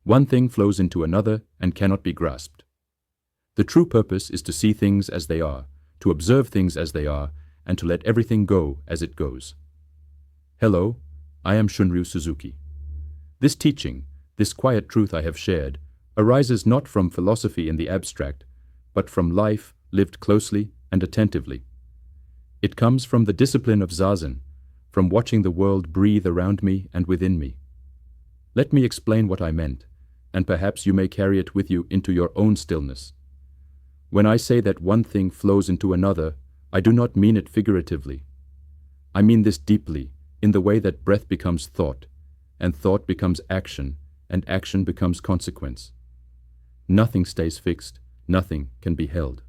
One thing flows into another and cannot be grasped. The true purpose is to see things as they are, to observe things as they are, and to let everything go as it goes. Hello, I am Shunryu Suzuki. This teaching, this quiet truth I have shared, arises not from philosophy in the abstract, but from life lived closely and attentively. It comes from the discipline of zazen, from watching the world breathe around me and within me. Let me explain what I meant, and perhaps you may carry it with you into your own stillness. When I say that one thing flows into another, I do not mean it figuratively. I mean this deeply, in the way that breath becomes thought, and thought becomes action, and action becomes consequence. Nothing stays fixed, nothing can be held.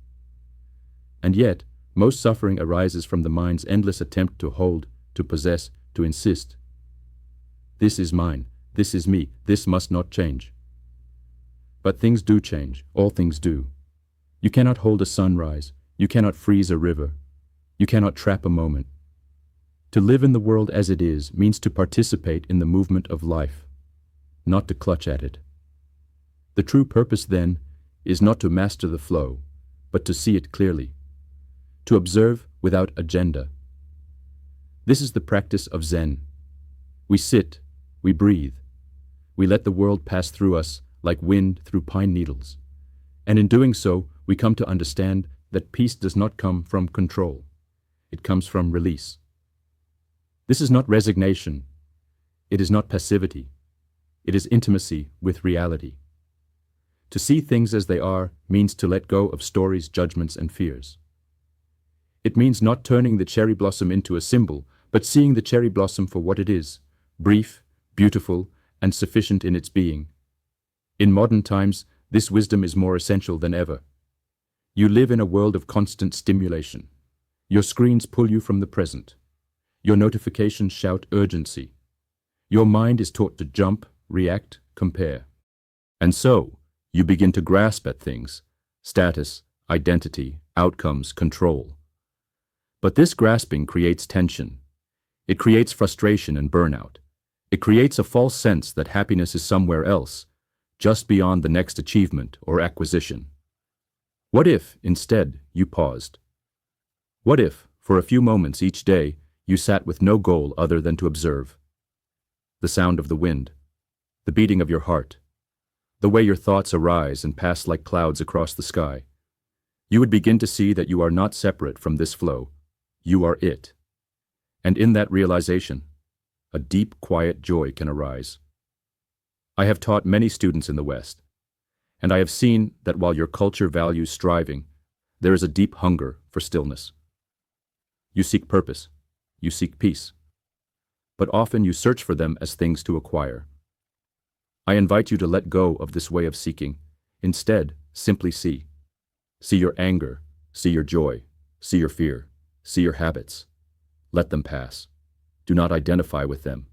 And yet, most suffering arises from the mind's endless attempt to hold, to possess, to insist. This is mine, this is me, this must not change. But things do change, all things do. You cannot hold a sunrise, you cannot freeze a river, you cannot trap a moment. To live in the world as it is means to participate in the movement of life, not to clutch at it. The true purpose, then, is not to master the flow, but to see it clearly, to observe without agenda. This is the practice of Zen. We sit, we breathe, we let the world pass through us like wind through pine needles, and in doing so, we come to understand that peace does not come from control. It comes from release. This is not resignation. It is not passivity. It is intimacy with reality. To see things as they are means to let go of stories, judgments, and fears. It means not turning the cherry blossom into a symbol, but seeing the cherry blossom for what it is, brief, beautiful, and sufficient in its being. In modern times, this wisdom is more essential than ever. You live in a world of constant stimulation. Your screens pull you from the present. Your notifications shout urgency. Your mind is taught to jump, react, compare. And so, you begin to grasp at things: status, identity, outcomes, control. But this grasping creates tension. It creates frustration and burnout. It creates a false sense that happiness is somewhere else, just beyond the next achievement or acquisition. What if, instead, you paused? What if, for a few moments each day, you sat with no goal other than to observe? The sound of the wind, the beating of your heart, the way your thoughts arise and pass like clouds across the sky. You would begin to see that you are not separate from this flow. You are it. And in that realization, a deep, quiet joy can arise. I have taught many students in the West, and I have seen that while your culture values striving, there is a deep hunger for stillness. You seek purpose, you seek peace, but often you search for them as things to acquire. I invite you to let go of this way of seeking. Instead, simply see. See your anger, see your joy, see your fear, see your habits. Let them pass. Do not identify with them.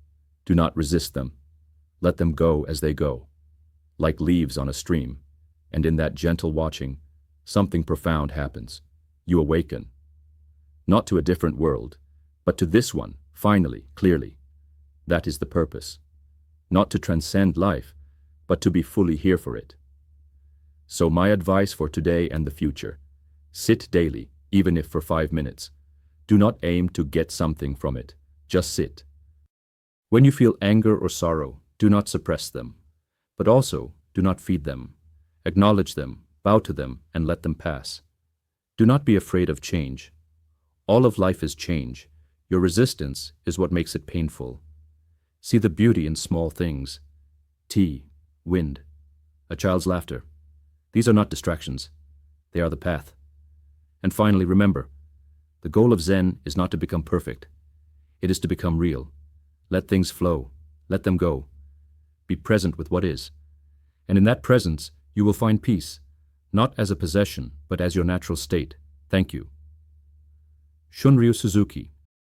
Do not resist them. Let them go as they go, like leaves on a stream, and in that gentle watching, something profound happens. You awaken, not to a different world, but to this one, finally, clearly. That is the purpose. Not to transcend life, but to be fully here for it. So my advice for today and the future: sit daily, even if for 5 minutes. Do not aim to get something from it. Just sit. When you feel anger or sorrow, do not suppress them, but also do not feed them. Acknowledge them, bow to them, and let them pass. Do not be afraid of change. All of life is change. Your resistance is what makes it painful. See the beauty in small things: tea, wind, a child's laughter. These are not distractions. They are the path. And finally, remember, the goal of Zen is not to become perfect. It is to become real. Let things flow. Let them go. Be present with what is. And in that presence, you will find peace, not as a possession, but as your natural state. Thank you. Shunryu Suzuki,